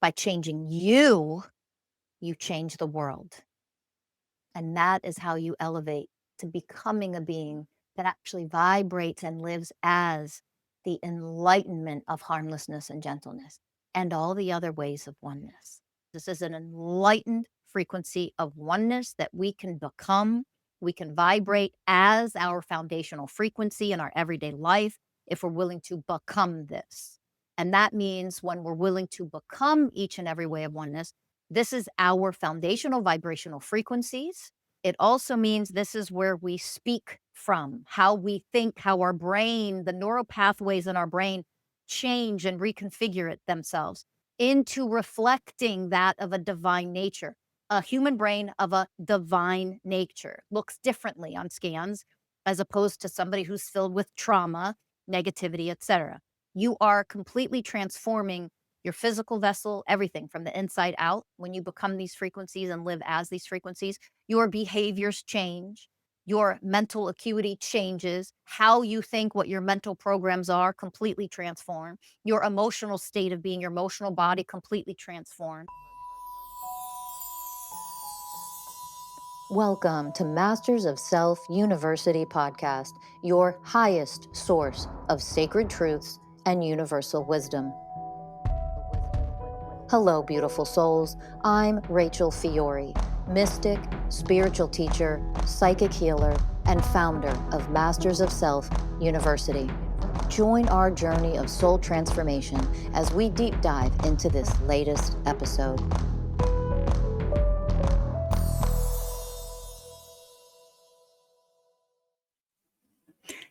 By changing you, you change the world. And that is how you elevate to becoming a being that actually vibrates and lives as the enlightenment of harmlessness and gentleness and all the other ways of oneness. This is an enlightened frequency of oneness that we can become. We can vibrate as our foundational frequency in our everyday life if we're willing to become this. And that means when we're willing to become each and every way of oneness, this is our foundational vibrational frequencies. It also means this is where we speak from, how we think, how our brain, the neural pathways in our brain change and reconfigure it themselves into reflecting that of a divine nature. A human brain of a divine nature looks differently on scans as opposed to somebody who's filled with trauma, negativity, etc. You are completely transforming your physical vessel, everything from the inside out. When you become these frequencies and live as these frequencies, your behaviors change, your mental acuity changes, how you think, what your mental programs are completely transform, your emotional state of being, your emotional body completely transform. Welcome to Masters of Self University podcast, your highest source of sacred truths and universal wisdom. Hello, beautiful souls. I'm Rachel Fiore, mystic, spiritual teacher, psychic healer, and founder of Masters of Self University. Join our journey of soul transformation as we deep dive into this latest episode.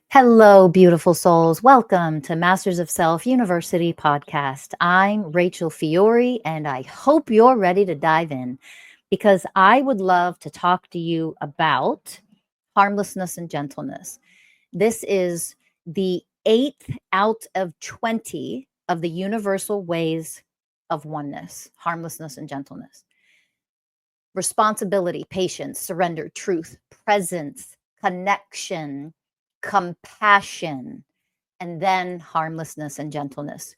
Hello, beautiful souls. Welcome to Masters of Self University podcast. I'm Rachel Fiore, and I hope you're ready to dive in because I would love to talk to you about harmlessness and gentleness. This is the 8th out of 20 of the universal ways of oneness, harmlessness and gentleness. Responsibility, patience, surrender, truth, presence, connection, compassion, and then harmlessness and gentleness.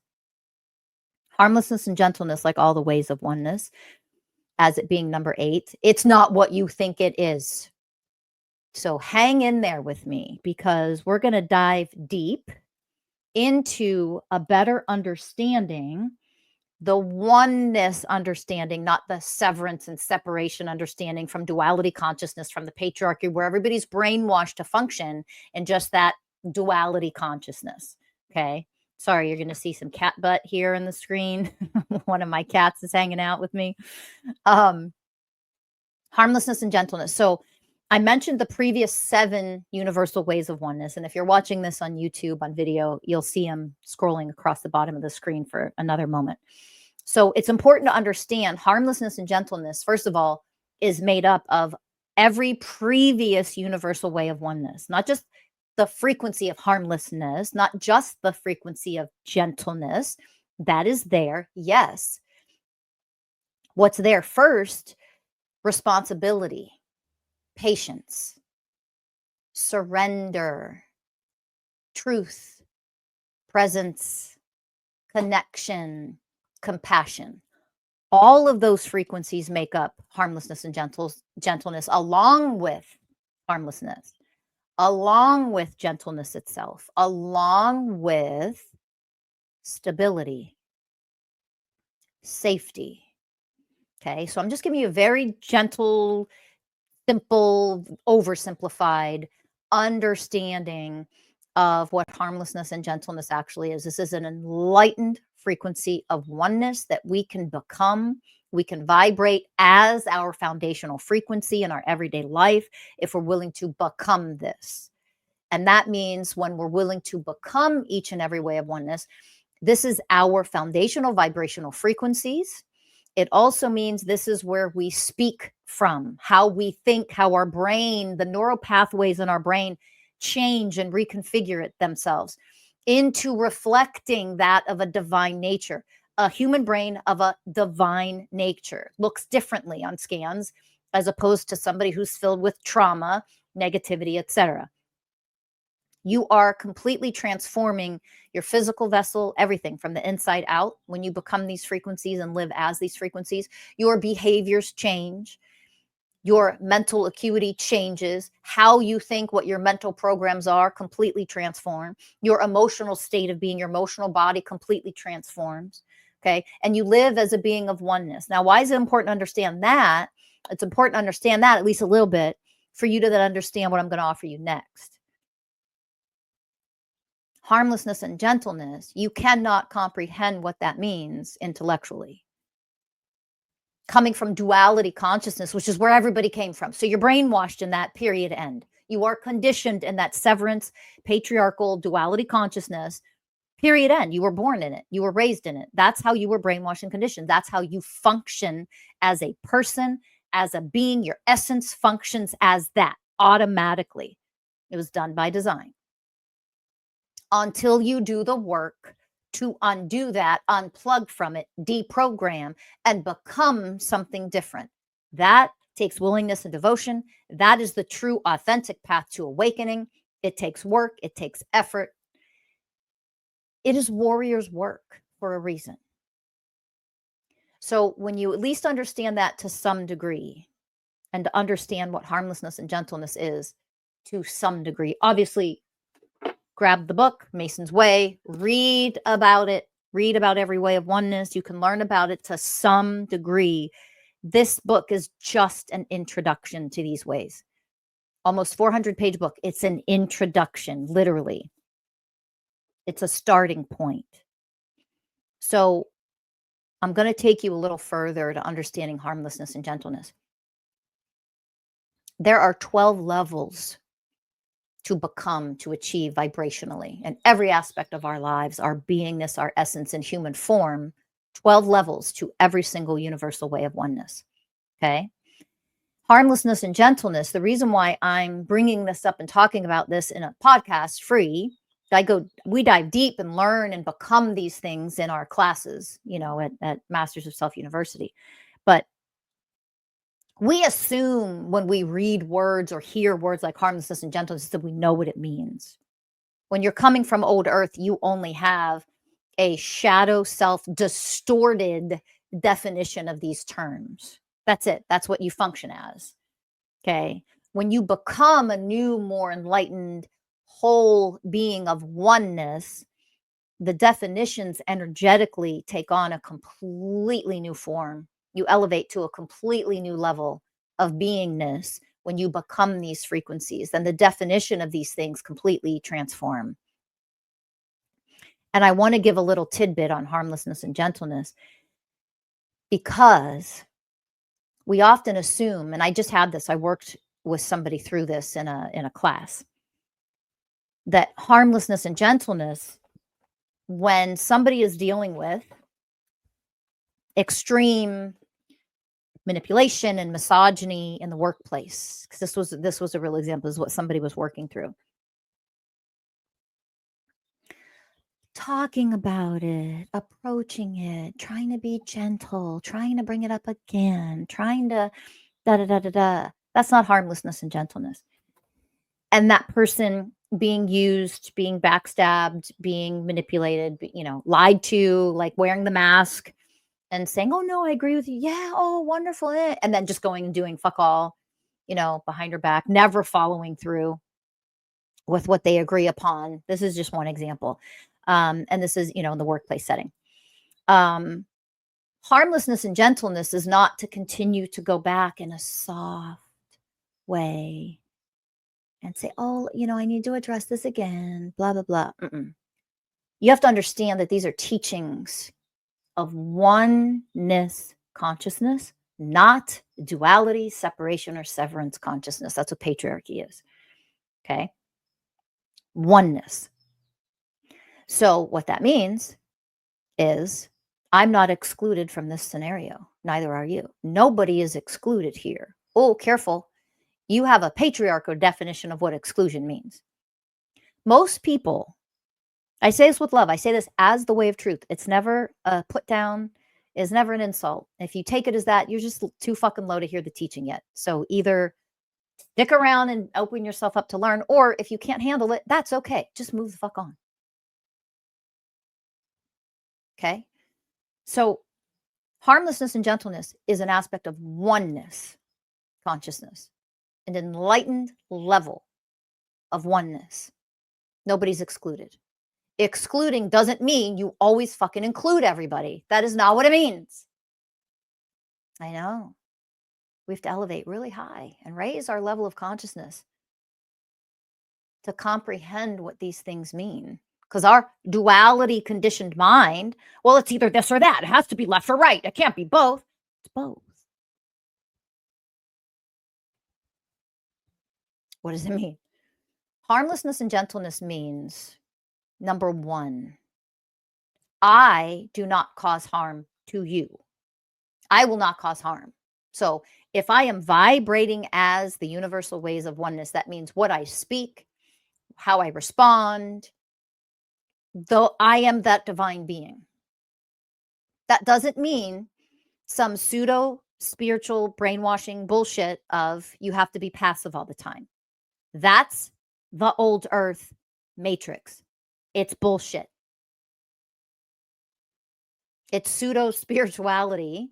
Harmlessness and gentleness, like all the ways of oneness, as it being number 8, it's not what you think it is. So hang in there with me because we're going to dive deep into a better understanding, the oneness understanding, not the severance and separation understanding from duality consciousness, from the patriarchy, where everybody's brainwashed to function in just that duality consciousness. Okay. Sorry, you're going to see some cat butt here in the screen. One of my cats is hanging out with me. Harmlessness and gentleness. So I mentioned the previous 7 universal ways of oneness. And if you're watching this on YouTube on video, you'll see them scrolling across the bottom of the screen for another moment. So it's important to understand harmlessness and gentleness, first of all, is made up of every previous universal way of oneness, not just the frequency of harmlessness, not just the frequency of gentleness. That is there, yes. What's there first? Responsibility, patience, surrender, truth, presence, connection, compassion. All of those frequencies make up harmlessness and gentleness, along with harmlessness, along with gentleness itself, along with stability, safety. Okay, so I'm just giving you a very gentle, simple, oversimplified understanding of what harmlessness and gentleness actually is. This is an enlightened frequency of oneness that we can become. We can vibrate as our foundational frequency in our everyday life if we're willing to become this. And that means when we're willing to become each and every way of oneness, this is our foundational vibrational frequencies. It also means this is where we speak from, how we think, how our brain, the neural pathways in our brain change and reconfigure it themselves into reflecting that of a divine nature. A human brain of a divine nature looks differently on scans as opposed to somebody who's filled with trauma, negativity, etc. You are completely transforming your physical vessel, everything from the inside out. When you become these frequencies and live as these frequencies, your behaviors change, your mental acuity changes, how you think, what your mental programs are completely transform, your emotional state of being, your emotional body completely transforms. Okay. And you live as a being of oneness. Now, why is it important to understand that? It's important to understand that at least a little bit for you to then understand what I'm going to offer you next. Harmlessness and gentleness, you cannot comprehend what that means intellectually. Coming from duality consciousness, which is where everybody came from. So you're brainwashed in that period end. You are conditioned in that severance, patriarchal duality consciousness, period end. You were born in it. You were raised in it. That's how you were brainwashed and conditioned. That's how you function as a person, as a being. Your essence functions as that automatically. It was done by design. Until you do the work to undo that, unplug from it, deprogram, and become something different. That takes willingness and devotion. That is the true, authentic path to awakening. It takes work. It takes effort. It is warrior's work for a reason. So when you at least understand that to some degree, and to understand what harmlessness and gentleness is to some degree, obviously, grab the book, Mason's Way, read about it, read about every way of oneness. You can learn about it to some degree. This book is just an introduction to these ways. Almost 400-page book. It's an introduction, literally. It's a starting point. So I'm going to take you a little further to understanding harmlessness and gentleness. There are 12 levels to become, to achieve vibrationally in every aspect of our lives, our beingness, our essence in human form, 12 levels to every single universal way of oneness. Okay. Harmlessness and gentleness. The reason why I'm bringing this up and talking about this in a podcast free, we dive deep and learn and become these things in our classes, at Masters of Self University. But we assume when we read words or hear words like harmlessness and gentleness that we know what it means. When you're coming from old earth, you only have a shadow self distorted definition of these terms. That's it. That's what you function as. Okay. When you become a new, more enlightened, whole being of oneness, the definitions energetically take on a completely new form. You elevate to a completely new level of beingness when you become these frequencies. Then the definition of these things completely transform. And I want to give a little tidbit on harmlessness and gentleness because we often assume, and I just had this, I worked with somebody through this in a class, that harmlessness and gentleness, when somebody is dealing with extreme manipulation and misogyny in the workplace, because this was a real example, is what somebody was working through. Talking about it, approaching it, trying to be gentle, trying to bring it up again, trying to da-da-da-da-da. That's not harmlessness and gentleness. And that person being used, being backstabbed, being manipulated, lied to, like wearing the mask and saying, oh, no, I agree with you. Yeah. Oh, wonderful. And then just going and doing fuck all, behind her back, never following through with what they agree upon. This is just one example. And this is, in the workplace setting. Harmlessness and gentleness is not to continue to go back in a soft way and say, oh, I need to address this again, blah, blah, blah. You have to understand that these are teachings of oneness consciousness, not duality, separation, or severance consciousness. That's what patriarchy is. Okay. Oneness. So what that means is I'm not excluded from this scenario. Neither are you. Nobody is excluded here. Oh, careful. You have a patriarchal definition of what exclusion means. Most people, I say this with love. I say this as the way of truth. It's never a put down. It's never an insult. If you take it as that, you're just too fucking low to hear the teaching yet. So either Stick around and open yourself up to learn. Or if you can't handle it, that's okay. Just move the fuck on. Okay. So, harmlessness and gentleness is an aspect of oneness consciousness, an enlightened level of oneness. Nobody's excluded. Excluding doesn't mean you always fucking include everybody. That is not what it means. I know. We have to elevate really high and raise our level of consciousness to comprehend what these things mean. Because our duality conditioned mind, well, it's either this or that. It has to be left or right. It can't be both. It's both. What does it mean? Harmlessness and gentleness means, number one, I do not cause harm to you. I will not cause harm. So if I am vibrating as the universal ways of oneness, that means what I speak, how I respond, though I am that divine being. That doesn't mean some pseudo spiritual brainwashing bullshit of you have to be passive all the time. That's the old earth matrix. It's bullshit. It's pseudo spirituality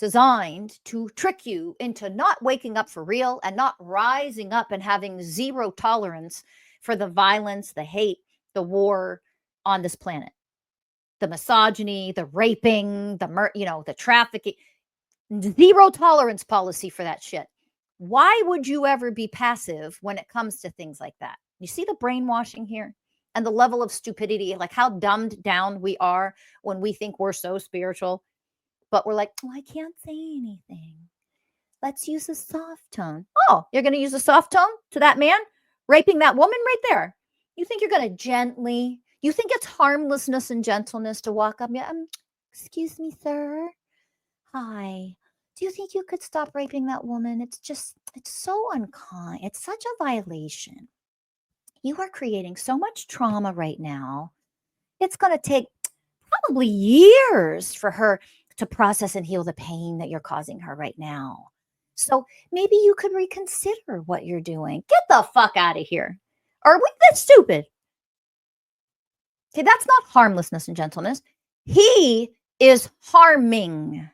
designed to trick you into not waking up for real and not rising up and having zero tolerance for the violence, the hate, the war on this planet, the misogyny, the raping, the trafficking, zero tolerance policy for that shit. Why would you ever be passive when it comes to things like that? You see the brainwashing here and the level of stupidity, like how dumbed down we are when we think we're so spiritual, but we're like, oh, I can't say anything. Let's use a soft tone. Oh, you're going to use a soft tone to that man raping that woman right there. You think you're going to gently, you think it's harmlessness and gentleness to walk up? Yeah, excuse me, sir. Hi. Do you think you could stop raping that woman? It's so unkind. It's such a violation. You are creating so much trauma right now. It's going to take probably years for her to process and heal the pain that you're causing her right now. So maybe you could reconsider what you're doing. Get the fuck out of here. Are we that stupid? Okay, that's not harmlessness and gentleness. He is harming.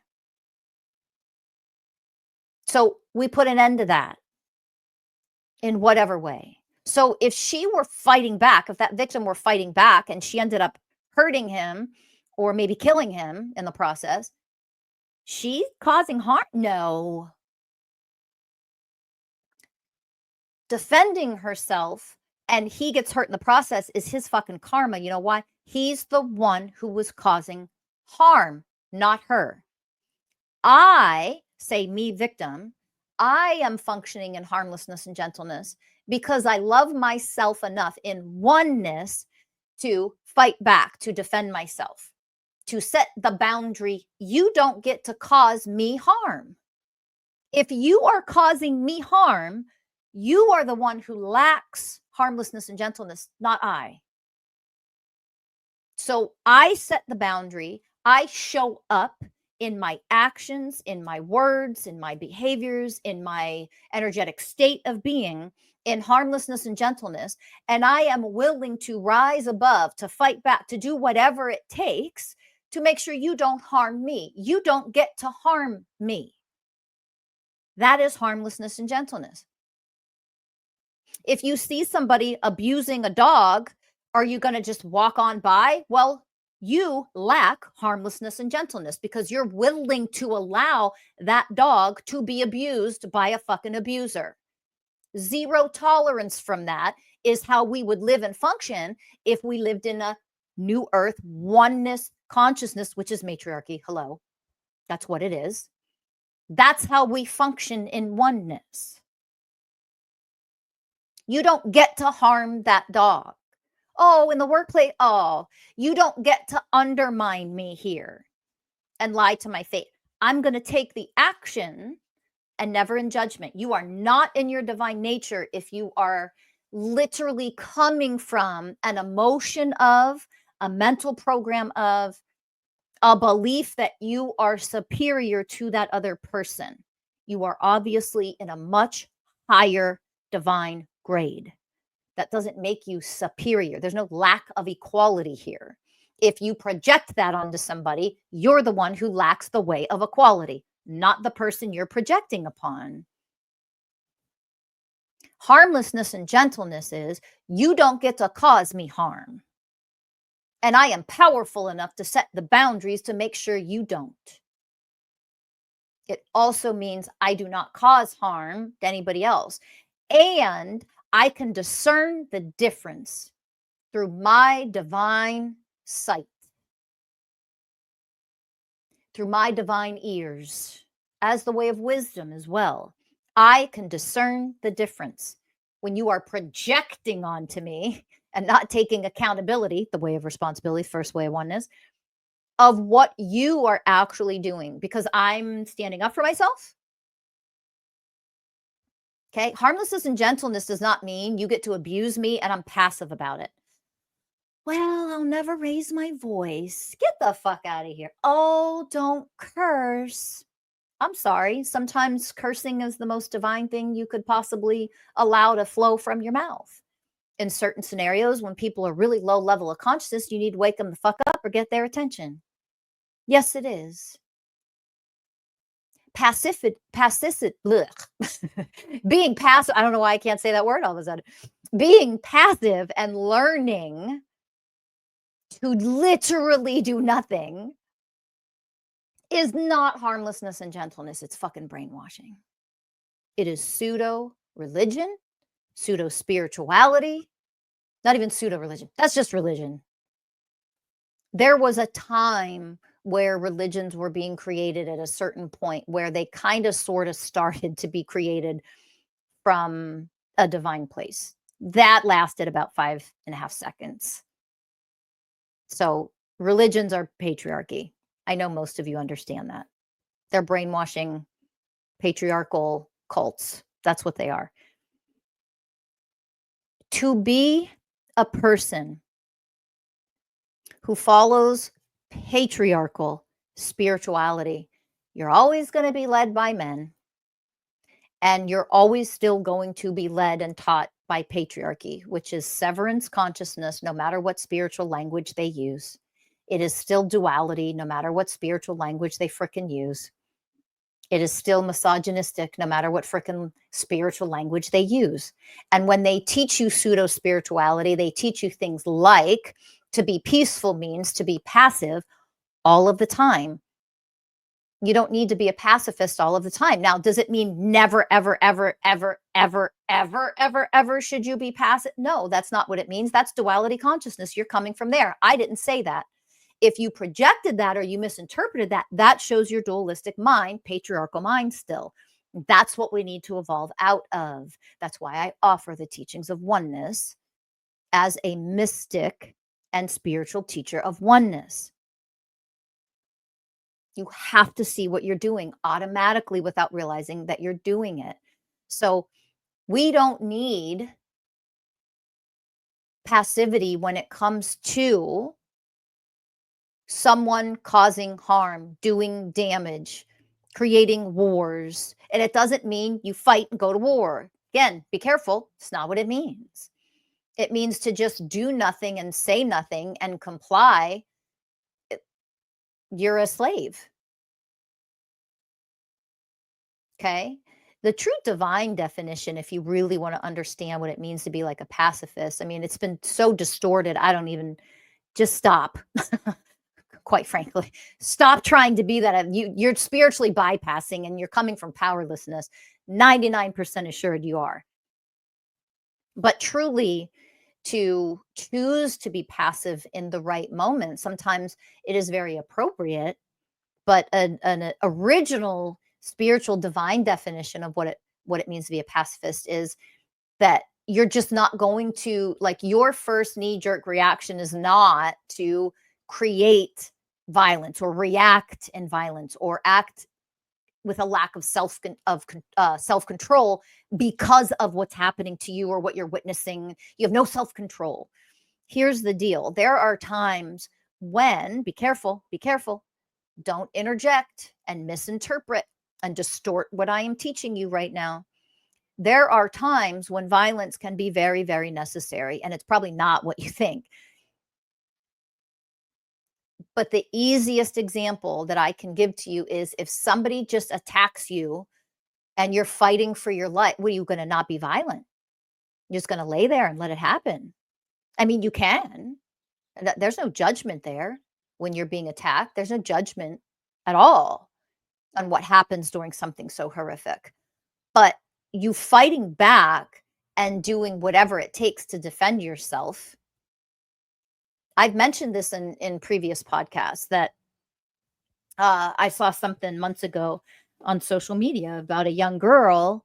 So we put an end to that in whatever way. So if she were fighting back, if that victim were fighting back and she ended up hurting him or maybe killing him in the process, she's causing harm? No. Defending herself and he gets hurt in the process is his fucking karma. You know why? He's the one who was causing harm, not her. I, say me, victim, I am functioning in harmlessness and gentleness because I love myself enough in oneness to fight back, to defend myself, to set the boundary. You don't get to cause me harm. If you are causing me harm, you are the one who lacks harmlessness and gentleness, not I. So I set the boundary. I show up in my actions, in my words, in my behaviors, in my energetic state of being, in harmlessness and gentleness. And I am willing to rise above, to fight back, to do whatever it takes to make sure you don't harm me. You don't get to harm me. That is harmlessness and gentleness. If you see somebody abusing a dog, are you going to just walk on by? Well, you lack harmlessness and gentleness because you're willing to allow that dog to be abused by a fucking abuser. Zero tolerance from that is how we would live and function if we lived in a new earth oneness consciousness, which is matriarchy. Hello. That's what it is. That's how we function in oneness. You don't get to harm that dog. Oh, in the workplace, oh, you don't get to undermine me here and lie to my face. I'm going to take the action and never in judgment. You are not in your divine nature if you are literally coming from an emotion of, a mental program of, a belief that you are superior to that other person. You are obviously in a much higher divine grade. That doesn't make you superior. There's no lack of equality here. If you project that onto somebody, you're the one who lacks the way of equality, not the person you're projecting upon. Harmlessness and gentleness is you don't get to cause me harm. And I am powerful enough to set the boundaries to make sure you don't. It also means I do not cause harm to anybody else. And I can discern the difference through my divine sight, through my divine ears, as the way of wisdom as well. I can discern the difference when you are projecting onto me and not taking accountability, the way of responsibility, first way of oneness, of what you are actually doing because I'm standing up for myself. Okay. Harmlessness and gentleness does not mean you get to abuse me and I'm passive about it. Well, I'll never raise my voice. Get the fuck out of here. Oh, don't curse. I'm sorry. Sometimes cursing is the most divine thing you could possibly allow to flow from your mouth. In certain scenarios, when people are really low level of consciousness, you need to wake them the fuck up or get their attention. Yes, it is. Being passive, I don't know why I can't say that word all of a sudden. Being passive and learning to literally do nothing is not harmlessness and gentleness. It's fucking brainwashing. It is pseudo religion, pseudo spirituality, not even pseudo religion. That's just religion. There was a time where religions were being created at a certain point where they kind of sort of started to be created from a divine place. That lasted about 5.5 seconds. So religions are patriarchy. I know most of you understand that. They're brainwashing patriarchal cults. That's what they are. To be a person who follows patriarchal spirituality, you're always going to be led by men, and you're always still going to be led and taught by patriarchy, which is severance consciousness, no matter what spiritual language they use. It is still duality, no matter what spiritual language they frickin' use. It is still misogynistic, no matter what frickin' spiritual language they use. And when they teach you pseudo spirituality, they teach you things like to be peaceful means to be passive all of the time. You don't need to be a pacifist all of the time. Now, does it mean never, ever, ever, ever, ever, ever, ever, ever should you be passive? No, that's not what it means. That's duality consciousness. You're coming from there. I didn't say that. If you projected that or you misinterpreted that, that shows your dualistic mind, patriarchal mind still. That's what we need to evolve out of. That's why I offer the teachings of oneness as a mystic and spiritual teacher of oneness. You have to see what you're doing automatically without realizing that you're doing it. So we don't need passivity when it comes to someone causing harm, doing damage, creating wars. And it doesn't mean you fight and go to war. Again, be careful. It's not what it means. It means to just do nothing and say nothing and comply. You're a slave. Okay. The true divine definition, if you really want to understand what it means to be like a pacifist, I mean, it's been so distorted. I don't even just stop. Quite frankly, stop trying to be that. You're spiritually bypassing and you're coming from powerlessness. 99% assured you are. But truly, to choose to be passive in the right moment, sometimes it is very appropriate. But an original spiritual divine definition of what it means to be a pacifist is that you're just not going to, like, your first knee jerk reaction is not to create violence or react in violence or act with a lack of self control because of what's happening to you or what you're witnessing. You have no self control. Here's the deal: there are times when, be careful, don't interject and misinterpret and distort what I am teaching you right now. there are times when violence can be very, very necessary, and it's probably not what you think. But the easiest example that I can give to you is if somebody just attacks you and you're fighting for your life, what, are you going to not be violent? You're just going to lay there and let it happen. I mean, you can. There's no judgment there when you're being attacked. There's no judgment at all on what happens during something so horrific. But you fighting back and doing whatever it takes to defend yourself. I've mentioned this in previous podcasts that I saw something months ago on social media about a young girl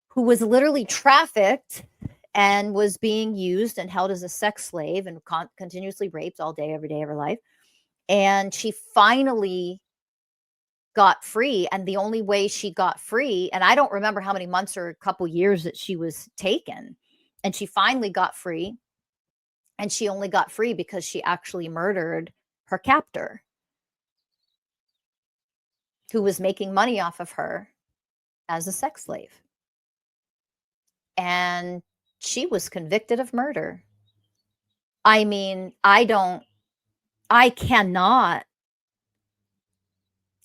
who was literally trafficked and was being used and held as a sex slave and continuously raped all day, every day of her life. And she finally got free. And the only way she got free, and I don't remember how many months or a couple years that she was taken, and she finally got free. And she only got free because she actually murdered her captor, who was making money off of her as a sex slave. And she was convicted of murder. I mean, I cannot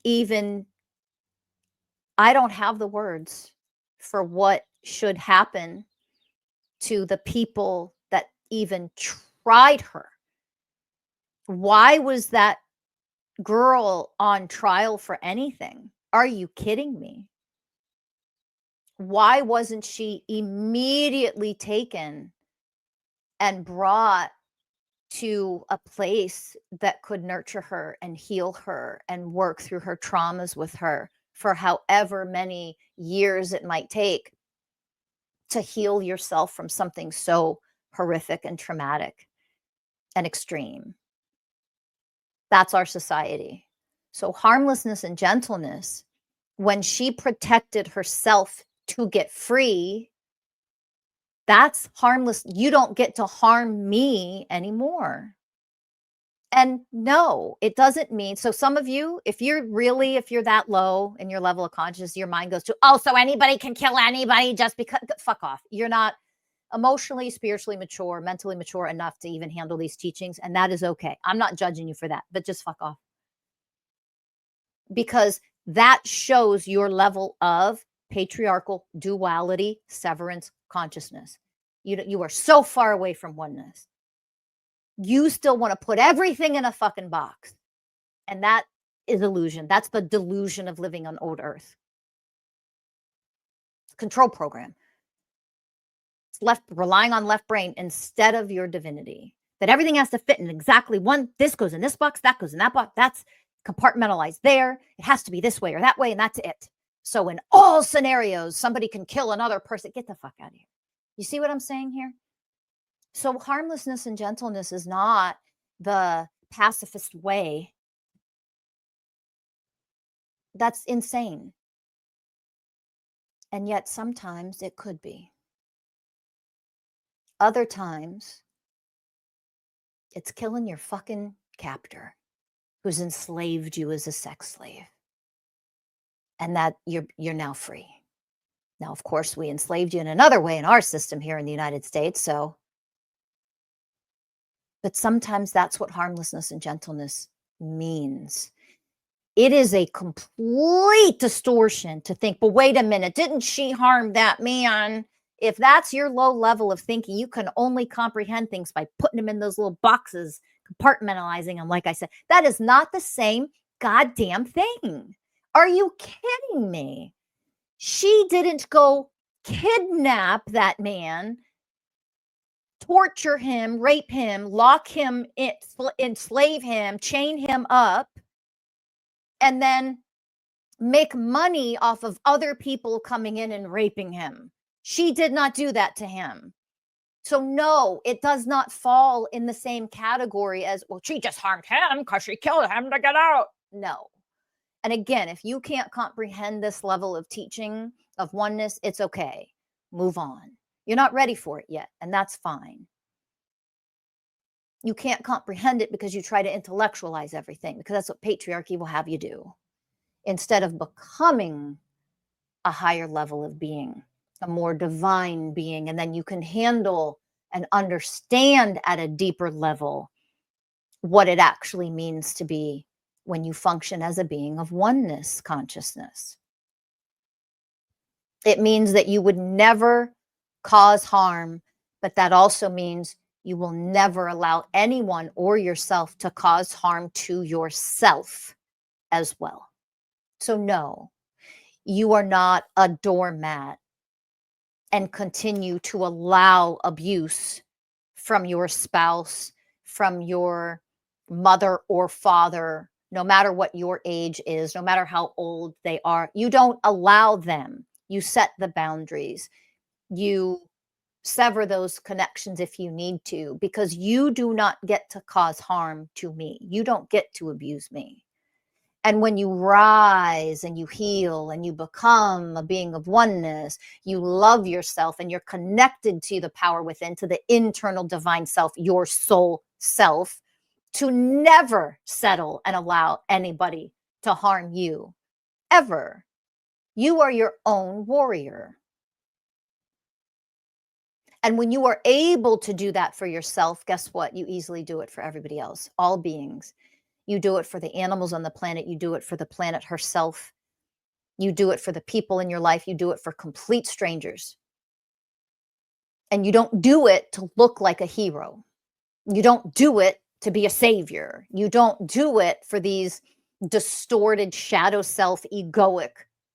even, I don't have the words for what should happen to the people that even tried her. Why was that girl on trial for anything? Are you kidding me? Why wasn't she immediately taken and brought to a place that could nurture her and heal her and work through her traumas with her for however many years it might take to heal yourself from something so horrific and traumatic and extreme? That's our society. So harmlessness and gentleness, when she protected herself to get free, that's harmless. You don't get to harm me anymore. And no, it doesn't mean, so some of you, if you're that low in your level of consciousness, your mind goes to, oh, so anybody can kill anybody just because, fuck off. You're not emotionally, spiritually mature, mentally mature enough to even handle these teachings. And that is okay. I'm not judging you for that, but just fuck off. Because that shows your level of patriarchal duality, severance consciousness. You are so far away from oneness. You still want to put everything in a fucking box. And that is illusion. That's the delusion of living on old earth. Control program. It's relying on left brain instead of your divinity. That everything has to fit in exactly one. This goes in this box, that goes in that box. That's compartmentalized there. It has to be this way or that way, and that's it. So in all scenarios, somebody can kill another person. Get the fuck out of here. You see what I'm saying here? So harmlessness and gentleness is not the pacifist way. That's insane. And yet sometimes it could be. Other times, it's killing your fucking captor who's enslaved you as a sex slave. And that you're now free. Now, of course, we enslaved you in another way in our system here in the United States, so. But sometimes that's what harmlessness and gentleness means. It is a complete distortion to think, but wait a minute, didn't she harm that man? If that's your low level of thinking, you can only comprehend things by putting them in those little boxes, compartmentalizing them, like I said. That is not the same goddamn thing. Are you kidding me? She didn't go kidnap that man, torture him, rape him, lock him, enslave him, chain him up, and then make money off of other people coming in and raping him. She did not do that to him. So no, it does not fall in the same category as, well, she just harmed him because she killed him to get out. No. And again, if you can't comprehend this level of teaching of oneness, it's okay. Move on. You're not ready for it yet, and that's fine. You can't comprehend it because you try to intellectualize everything, because that's what patriarchy will have you do, instead of becoming a higher level of being a more divine being, and then you can handle and understand at a deeper level what it actually means to be when you function as a being of oneness consciousness. It means that you would never cause harm, but that also means you will never allow anyone or yourself to cause harm to yourself as well. So, no, you are not a doormat and continue to allow abuse from your spouse, from your mother or father, no matter what your age is, no matter how old they are. You don't allow them. You set the boundaries. You sever those connections if you need to, because you do not get to cause harm to me. You don't get to abuse me. And when you rise and you heal and you become a being of oneness, you love yourself and you're connected to the power within, to the internal divine self, your soul self, to never settle and allow anybody to harm you ever. You are your own warrior. And when you are able to do that for yourself, guess what? You easily do it for everybody else, all beings. You do it for the animals on the planet. You do it for the planet herself. You do it for the people in your life. You do it for complete strangers. And you don't do it to look like a hero. You don't do it to be a savior. You don't do it for these distorted shadow self egoic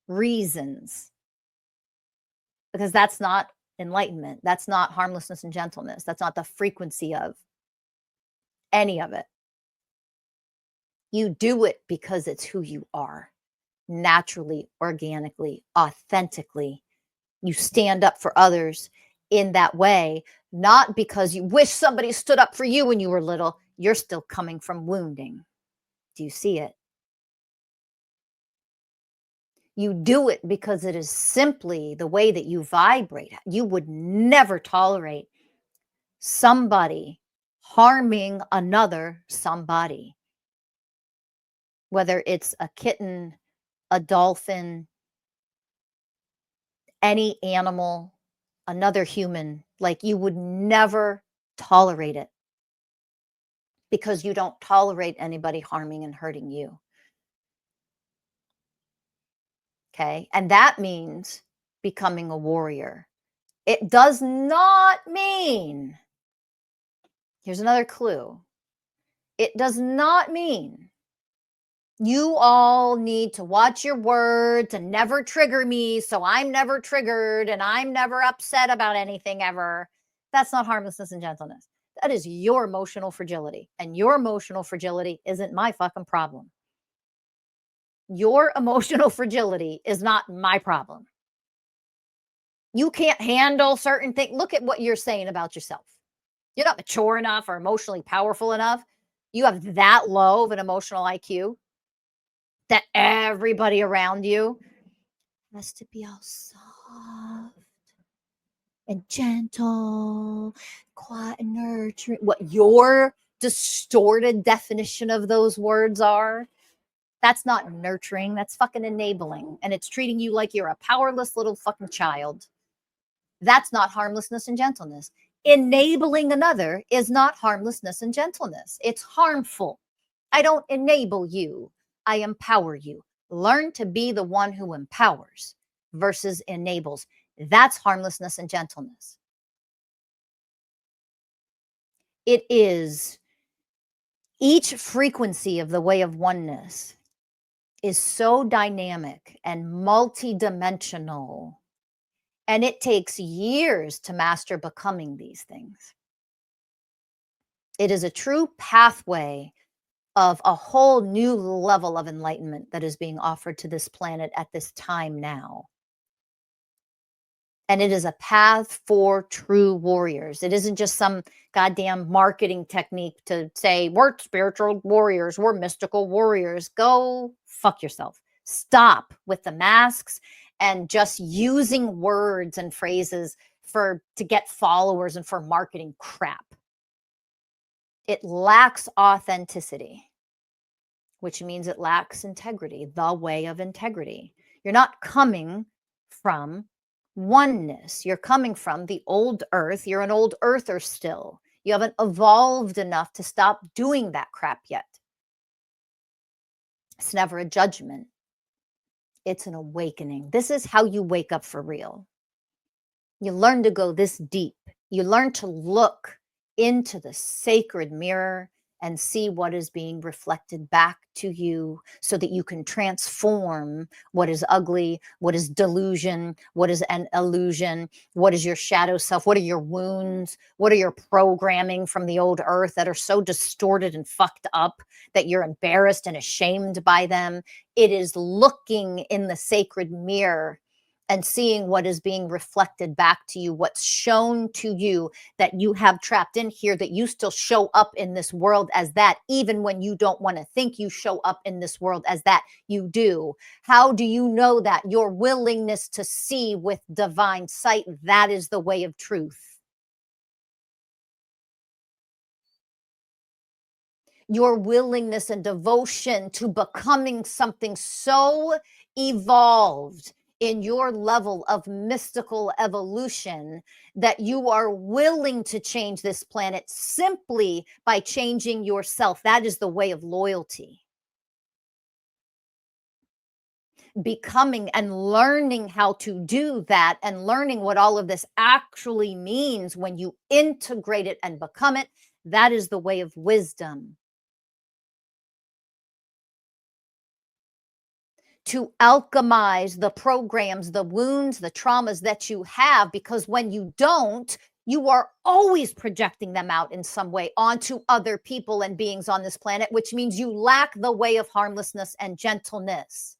reasons. Because that's not enlightenment. That's not harmlessness and gentleness. That's not the frequency of any of it. You do it because it's who you are, naturally, organically, authentically. You stand up for others in that way, not because you wish somebody stood up for you when you were little. You're still coming from wounding. Do you see it? You do it because it is simply the way that you vibrate. You would never tolerate somebody harming another somebody, whether it's a kitten, a dolphin, any animal, another human. Like, you would never tolerate it because you don't tolerate anybody harming and hurting you. Okay. And that means becoming a warrior. It does not mean, here's another clue, it does not mean you all need to watch your words and never trigger me so I'm never triggered and I'm never upset about anything ever. That's not harmlessness and gentleness. That is your emotional fragility. And your emotional fragility isn't my fucking problem. Your emotional fragility is not my problem. You can't handle certain things. Look at what you're saying about yourself. You're not mature enough or emotionally powerful enough. You have that low of an emotional IQ that everybody around you has to be all soft and gentle, quiet and nurturing. What your distorted definition of those words are, that's not nurturing. That's fucking enabling. And it's treating you like you're a powerless little fucking child. That's not harmlessness and gentleness. Enabling another is not harmlessness and gentleness. It's harmful. I don't enable you, I empower you. Learn to be the one who empowers versus enables. That's harmlessness and gentleness. It is each frequency of the way of oneness is so dynamic and multidimensional, and it takes years to master becoming these things. It is a true pathway of a whole new level of enlightenment that is being offered to this planet at this time now. And it is a path for true warriors. It isn't just some goddamn marketing technique to say, we're spiritual warriors, we're mystical warriors. Go fuck yourself. Stop with the masks and just using words and phrases to get followers and for marketing crap. It lacks authenticity, which means it lacks integrity, the way of integrity. You're not coming from oneness. You're coming from the old earth. You're an old earther still. You haven't evolved enough to stop doing that crap yet. It's never a judgment, it's an awakening. This is how you wake up for real. You learn to go this deep. You learn to look into the sacred mirror and see what is being reflected back to you so that you can transform what is ugly, what is delusion, what is an illusion, what is your shadow self, what are your wounds, what are your programming from the old earth that are so distorted and fucked up that you're embarrassed and ashamed by them. It is looking in the sacred mirror and seeing what is being reflected back to you, what's shown to you that you have trapped in here, that you still show up in this world as that, even when you don't want to think you show up in this world as that, you do. How do you know that? Your willingness to see with divine sight, that is the way of truth. Your willingness and devotion to becoming something so evolved in your level of mystical evolution that you are willing to change this planet simply by changing yourself. That is the way of loyalty. Becoming and learning how to do that and learning what all of this actually means when you integrate it and become it, that is the way of wisdom. To alchemize the programs, the wounds, the traumas that you have, because when you don't, you are always projecting them out in some way onto other people and beings on this planet, which means you lack the way of harmlessness and gentleness.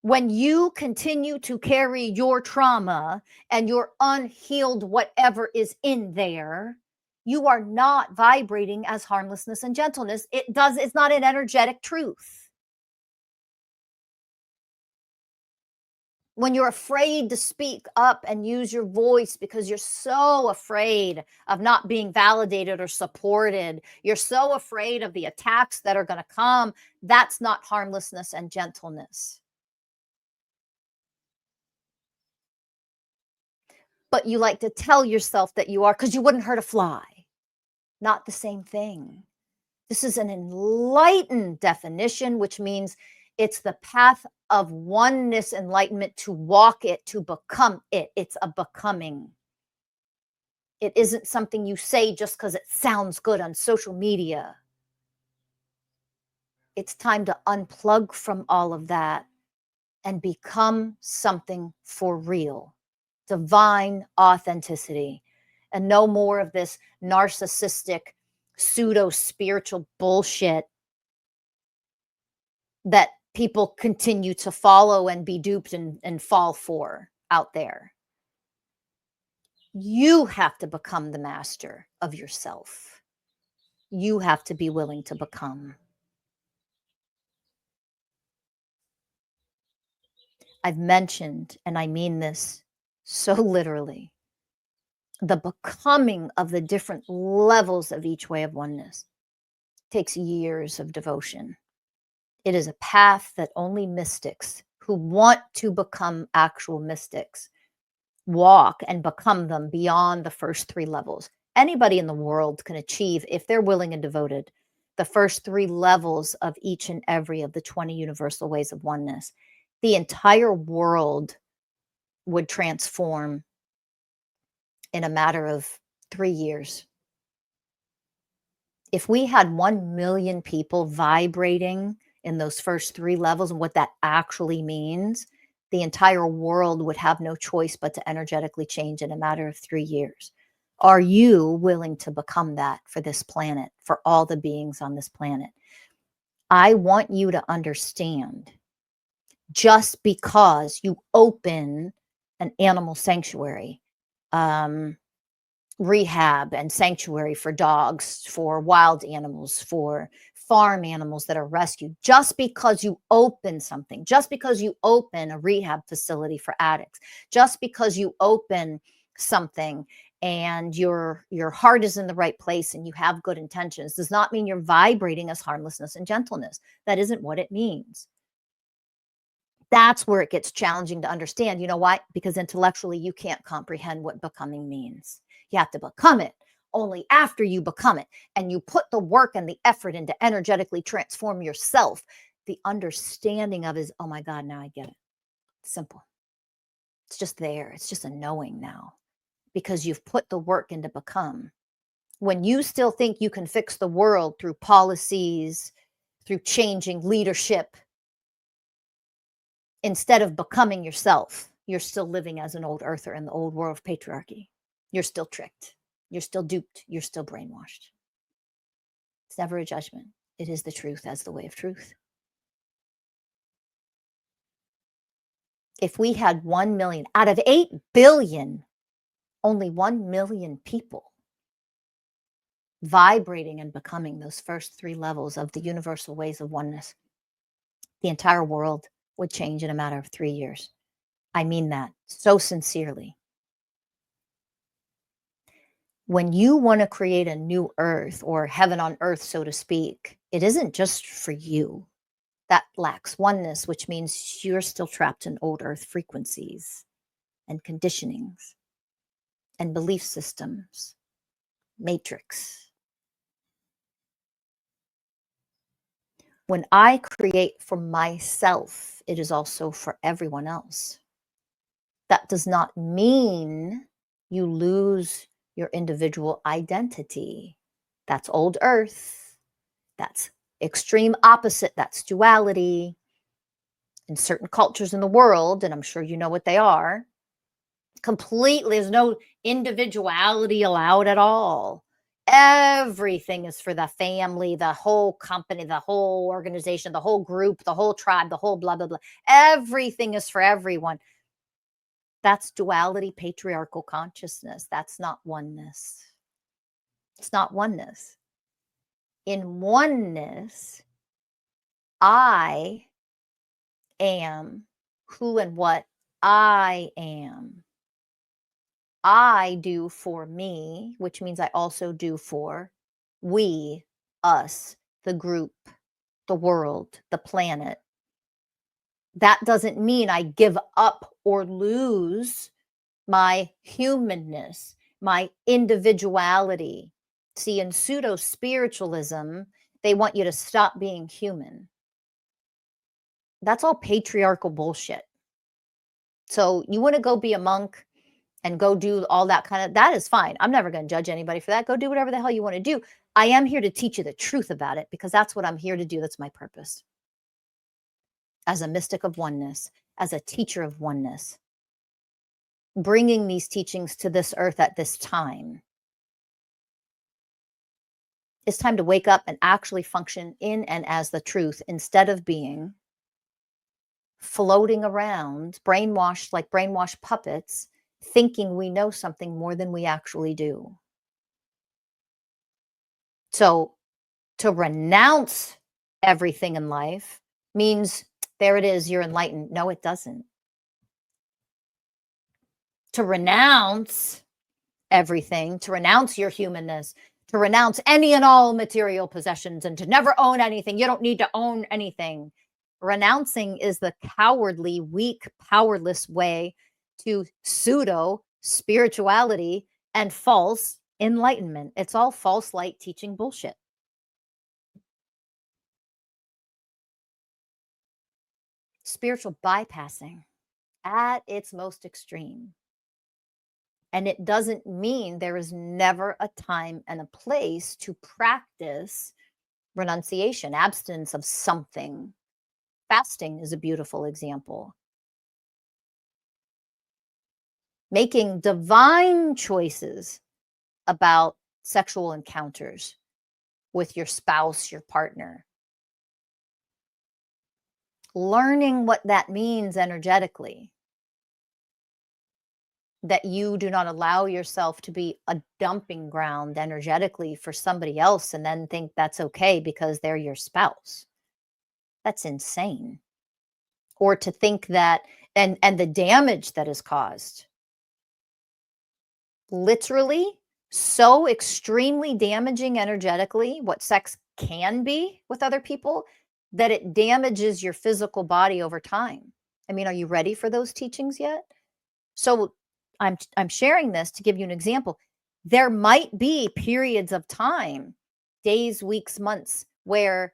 When you continue to carry your trauma and your unhealed whatever is in there, you are not vibrating as harmlessness and gentleness. It's not an energetic truth. When you're afraid to speak up and use your voice because you're so afraid of not being validated or supported, you're so afraid of the attacks that are going to come, that's not harmlessness and gentleness. But you like to tell yourself that you are because you wouldn't hurt a fly. Not the same thing. This is an enlightened definition, which means it's the path of oneness enlightenment, to walk it, to become it. It's a becoming. It isn't something you say just because it sounds good on social media. It's time to unplug from all of that and become something for real. Divine authenticity. And no more of this narcissistic, pseudo spiritual bullshit that people continue to follow and be duped and fall for out there. You have to become the master of yourself. You have to be willing to become. I've mentioned, and I mean this so literally, the becoming of the different levels of each way of oneness takes years of devotion. It is a path that only mystics who want to become actual mystics walk and become them beyond the first three levels. Anybody in the world can achieve, if they're willing and devoted, the first three levels of each and every of the 20 universal ways of oneness. The entire world would transform in a matter of 3 years. If we had 1 million people vibrating in those first three levels and what that actually means, the entire world would have no choice but to energetically change in a matter of 3 years. Are you willing to become that for this planet, for all the beings on this planet? I want you to understand, just because you open an animal sanctuary, rehab and sanctuary for dogs, for wild animals, for farm animals that are rescued, just because you open something, just because you open a rehab facility for addicts, just because you open something and your heart is in the right place and you have good intentions, does not mean you're vibrating as harmlessness and gentleness. That isn't what it means. That's where it gets challenging to understand. You know why? Because intellectually, you can't comprehend what becoming means. You have to become it. Only after you become it and you put the work and the effort into energetically transform yourself, the understanding of is, oh my God, now I get it. Simple. It's just there. It's just a knowing now because you've put the work into become. When you still think you can fix the world through policies, through changing leadership, instead of becoming yourself, you're still living as an old earther in the old world of patriarchy. You're still tricked. You're still duped. You're still brainwashed. It's never a judgment. It is the truth as the way of truth. If we had 1 million out of 8 billion, only 1 million people vibrating and becoming those first 3 levels of the universal ways of oneness, the entire world would change in a matter of 3 years. I mean that so sincerely. When you want to create a new earth or heaven on earth, so to speak, it isn't just for you. That lacks oneness, which means you're still trapped in old earth frequencies and conditionings and belief systems, matrix. When I create for myself, it is also for everyone else. That does not mean you lose your individual identity. That's old earth. That's extreme opposite. That's duality. In certain cultures in the world, and I'm sure you know what they are, completely, there's no individuality allowed at all. Everything is for the family, the whole company, the whole organization, the whole group, the whole tribe, the whole blah, blah, blah. Everything is for everyone. That's duality, patriarchal consciousness. That's not oneness. It's not oneness. In oneness, I am who and what I am. I do for me, which means I also do for we, us, the group, the world, the planet. That doesn't mean I give up or lose my humanness, my individuality. See, in pseudo spiritualism, they want you to stop being human. That's all patriarchal bullshit. So you want to go be a monk and go do all that kind of, that is fine. I'm never going to judge anybody for that. Go do whatever the hell you want to do. I am here to teach you the truth about it because that's what I'm here to do. That's my purpose. As a mystic of oneness, as a teacher of oneness, bringing these teachings to this earth at this time. It's time to wake up and actually function in and as the truth instead of being floating around, brainwashed like brainwashed puppets, thinking we know something more than we actually do. So to renounce everything in life means there it is, you're enlightened. No, it doesn't. To renounce everything, to renounce your humanness, to renounce any and all material possessions and to never own anything. You don't need to own anything. Renouncing is the cowardly, weak, powerless way to pseudo spirituality and false enlightenment. It's all false light teaching bullshit. Spiritual bypassing at its most extreme. And it doesn't mean there is never a time and a place to practice renunciation, abstinence of something. Fasting is a beautiful example. Making divine choices about sexual encounters with your spouse, your partner. Learning what that means energetically. That you do not allow yourself to be a dumping ground energetically for somebody else and then think that's okay because they're your spouse. That's insane. Or to think that, and the damage that is caused. Literally, so extremely damaging energetically, what sex can be with other people, that it damages your physical body over time. I mean, are you ready for those teachings yet? So I'm sharing this to give you an example. There might be periods of time, days, weeks, months, where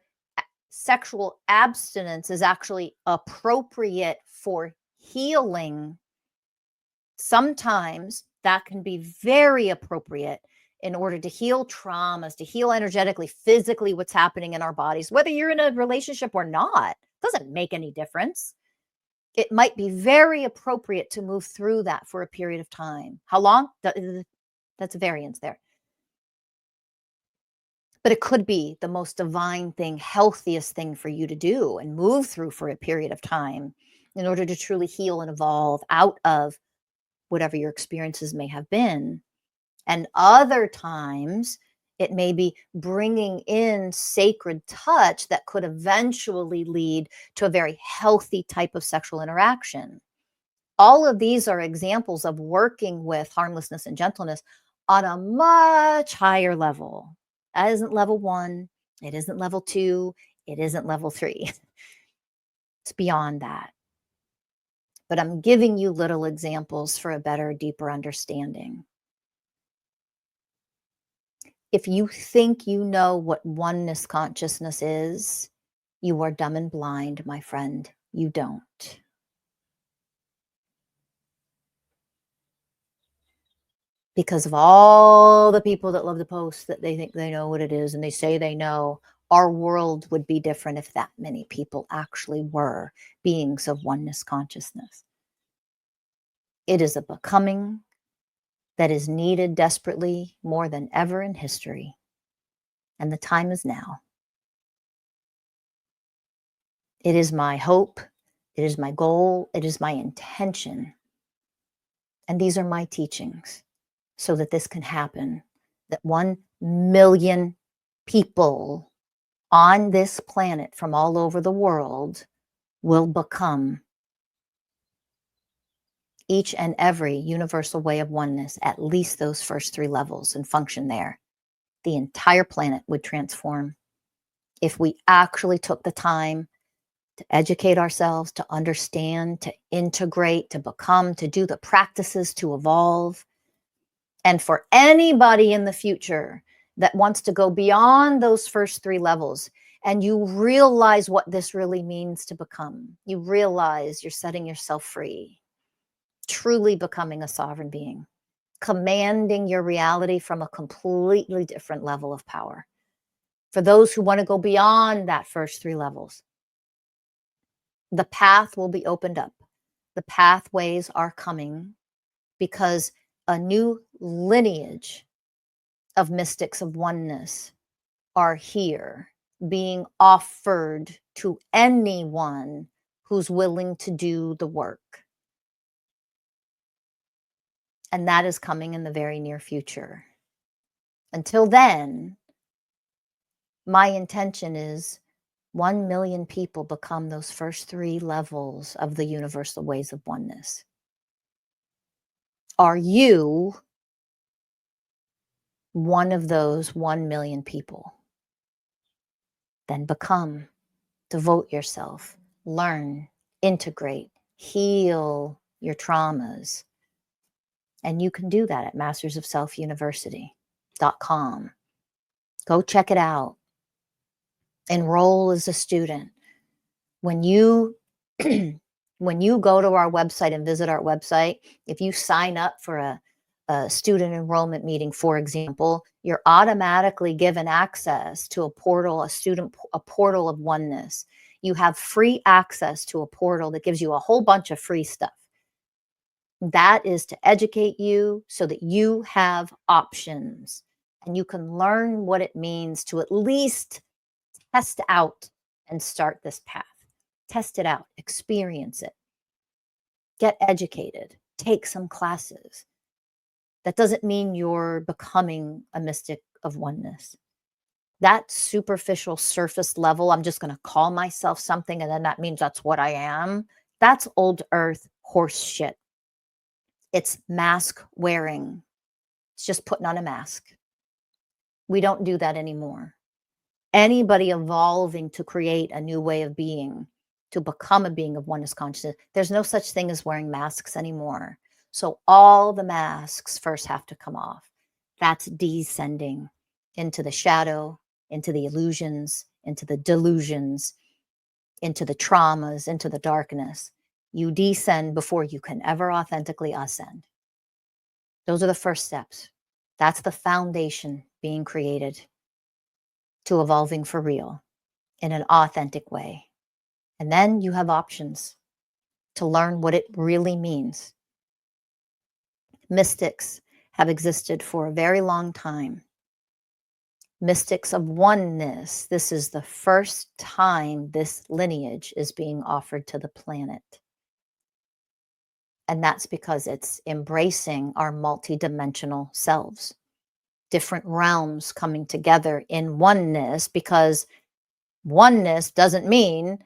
sexual abstinence is actually appropriate for healing. Sometimes that can be very appropriate in order to heal traumas, to heal energetically, physically what's happening in our bodies, whether you're in a relationship or not, doesn't make any difference. It might be very appropriate to move through that for a period of time. How long? That's a variance there. But it could be the most divine thing, healthiest thing for you to do and move through for a period of time in order to truly heal and evolve out of whatever your experiences may have been. And other times, it may be bringing in sacred touch that could eventually lead to a very healthy type of sexual interaction. All of these are examples of working with harmlessness and gentleness on a much higher level. That isn't level 1, it isn't level 2, it isn't level 3. It's beyond that. But I'm giving you little examples for a better, deeper understanding. If you think you know what oneness consciousness is, you are dumb and blind, my friend. You don't. Because of all the people that love to post that they think they know what it is and they say they know, our world would be different if that many people actually were beings of oneness consciousness. It is a becoming that is needed desperately more than ever in history. And the time is now. It is my hope, it is my goal, it is my intention. And these are my teachings so that this can happen, that 1 million people on this planet from all over the world will become each and every universal way of oneness, at least those first 3 levels, and function there. The entire planet would transform if we actually took the time to educate ourselves, to understand, to integrate, to become, to do the practices, to evolve. And for anybody in the future that wants to go beyond those first 3 levels, and you realize what this really means to become, you realize you're setting yourself free, truly becoming a sovereign being, commanding your reality from a completely different level of power. For those who want to go beyond that first 3 levels, the path will be opened up. The pathways are coming because a new lineage of mystics of oneness are here being offered to anyone who's willing to do the work. And that is coming in the very near future. Until then, my intention is 1 million people become those first 3 levels of the universal ways of oneness. Are you one of those 1 million people? Then become, devote yourself, learn, integrate, heal your traumas. And you can do that at mastersofselfuniversity.com. Go check it out. Enroll as a student. When you when you go to our website and visit our website, if you sign up for a student enrollment meeting, for example, you're automatically given access to a portal, a portal of oneness. You have free access to a portal that gives you a whole bunch of free stuff. That is to educate you so that you have options and you can learn what it means to at least test out and start this path. Test it out, experience it, get educated, take some classes. That doesn't mean you're becoming a mystic of oneness. That superficial surface level, I'm just going to call myself something and then that means that's what I am. That's old earth horse shit. It's mask wearing. It's just putting on a mask. We don't do that anymore. Anybody evolving to create a new way of being, to become a being of oneness consciousness, there's no such thing as wearing masks anymore. So all the masks first have to come off. That's descending into the shadow, into the illusions, into the delusions, into the traumas, into the darkness. You descend before you can ever authentically ascend. Those are the first steps. That's the foundation being created to evolving for real in an authentic way. And then you have options to learn what it really means. Mystics have existed for a very long time. Mystics of oneness, this is the first time this lineage is being offered to the planet. And that's because it's embracing our multidimensional selves, different realms coming together in oneness, because oneness doesn't mean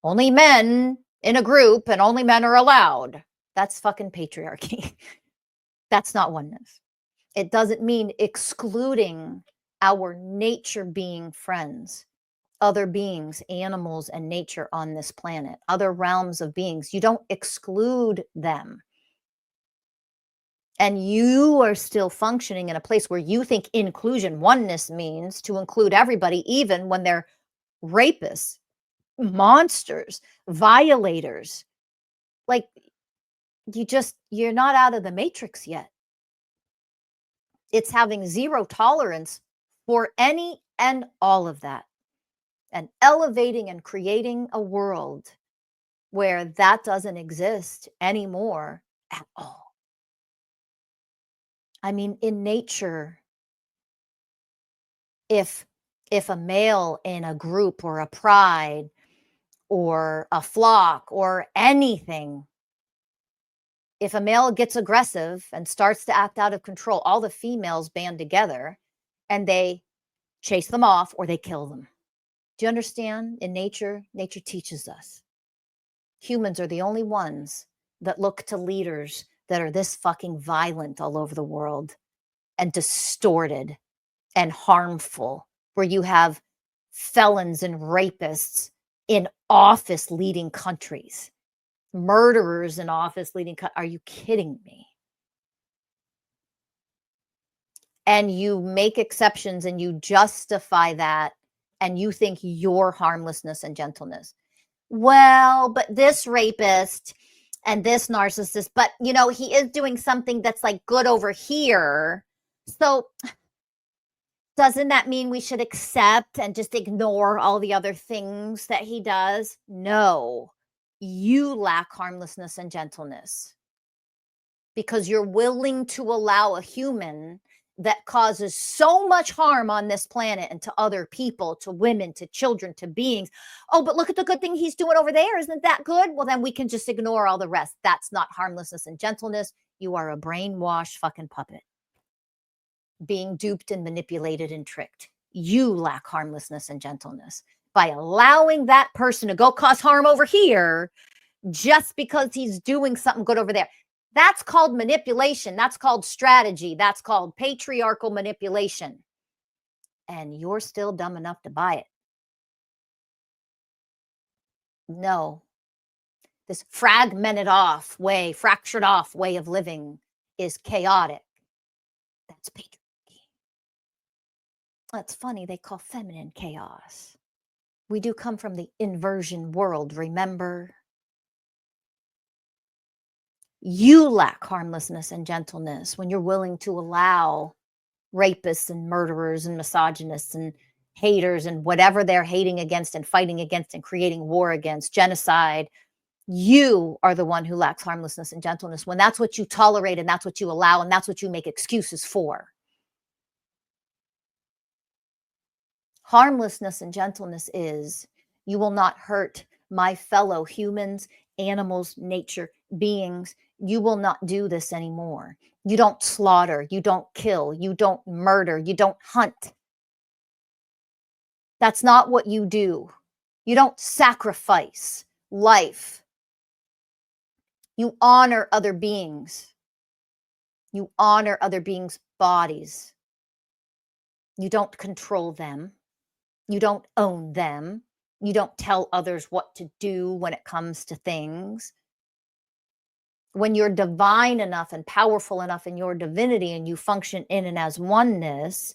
only men in a group and only men are allowed. That's fucking patriarchy. That's not oneness. It doesn't mean excluding our nature being friends, other beings, animals, and nature on this planet, other realms of beings. You don't exclude them. And you are still functioning in a place where you think inclusion, oneness means to include everybody, even when they're rapists, monsters, violators. Like, you're not out of the matrix yet. It's having zero tolerance for any and all of that, and elevating and creating a world where that doesn't exist anymore at all. I mean, in nature, if a male in a group or a pride or a flock or anything, if a male gets aggressive and starts to act out of control, all the females band together and they chase them off or they kill them. Do you understand? In nature, nature teaches us. Humans are the only ones that look to leaders that are this fucking violent all over the world and distorted and harmful, where you have felons and rapists in office leading countries, murderers in office leading. Are you kidding me? And you make exceptions and you justify that, and you think your harmlessness and gentleness. Well, but this rapist and this narcissist, but he is doing something that's like good over here. So doesn't that mean we should accept and just ignore all the other things that he does? No, you lack harmlessness and gentleness because you're willing to allow a human that causes so much harm on this planet and to other people, to women, to children, to beings. Oh, but look at the good thing he's doing over there. Isn't that good? Well, then we can just ignore all the rest. That's not harmlessness and gentleness. You are a brainwashed fucking puppet, being duped and manipulated and tricked. You lack harmlessness and gentleness by allowing that person to go cause harm over here just because he's doing something good over there. That's called manipulation. That's called strategy. That's called patriarchal manipulation. And you're still dumb enough to buy it. No. This fractured off way of living is chaotic. That's patriarchy. That's funny. They call feminine chaos. We do come from the inversion world, remember? You lack harmlessness and gentleness when you're willing to allow rapists and murderers and misogynists and haters and whatever they're hating against and fighting against and creating war against, genocide. You are the one who lacks harmlessness and gentleness when that's what you tolerate and that's what you allow and that's what you make excuses for. Harmlessness and gentleness is, you will not hurt my fellow humans, animals, nature, beings. You will not do this anymore. You don't slaughter, you don't kill, you don't murder, you don't hunt. That's not what you do. You don't sacrifice life. You honor other beings. You honor other beings' bodies. You don't control them. You don't own them. You don't tell others what to do when it comes to things. When you're divine enough and powerful enough in your divinity and you function in and as oneness,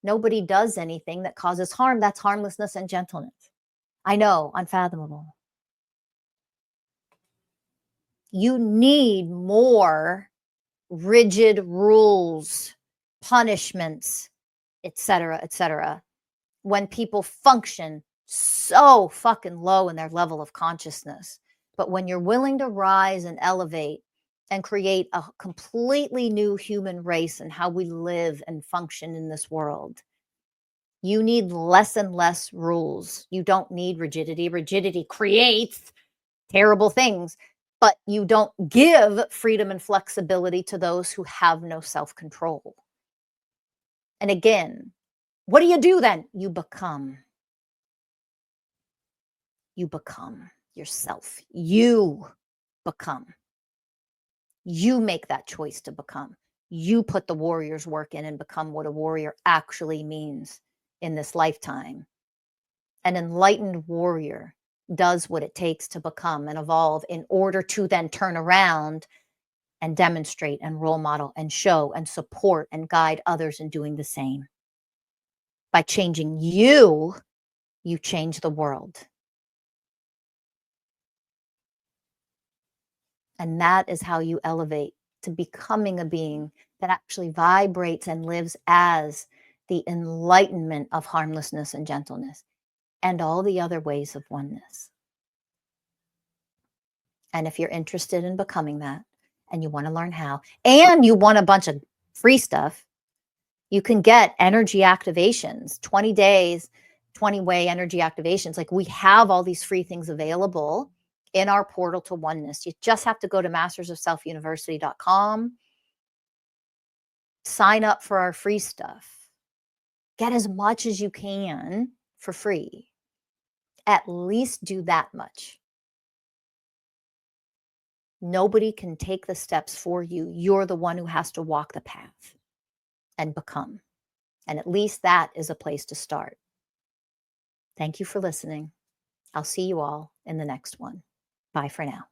nobody does anything that causes harm. That's harmlessness and gentleness. I know, unfathomable. You need more rigid rules, punishments, etc., etc., when people function so fucking low in their level of consciousness. But when you're willing to rise and elevate and create a completely new human race and how we live and function in this world, you need less and less rules. You don't need rigidity. Rigidity creates terrible things, but you don't give freedom and flexibility to those who have no self control. And again, what do you do then? You become. You become yourself. You become. You make that choice to become. You put the warrior's work in and become what a warrior actually means in this lifetime. An enlightened warrior does what it takes to become and evolve in order to then turn around and demonstrate and role model and show and support and guide others in doing the same. By changing you, you change the world. And that is how you elevate to becoming a being that actually vibrates and lives as the enlightenment of harmlessness and gentleness and all the other ways of oneness. And if you're interested in becoming that and you want to learn how, and you want a bunch of free stuff, you can get energy activations, 20 days, 20-way energy activations. Like, we have all these free things available in our portal to oneness. You just have to go to mastersofselfuniversity.com, sign up for our free stuff, get as much as you can for free. At least do that much. Nobody can take the steps for you. You're the one who has to walk the path and become. And at least that is a place to start. Thank you for listening. I'll see you all in the next one. Bye for now.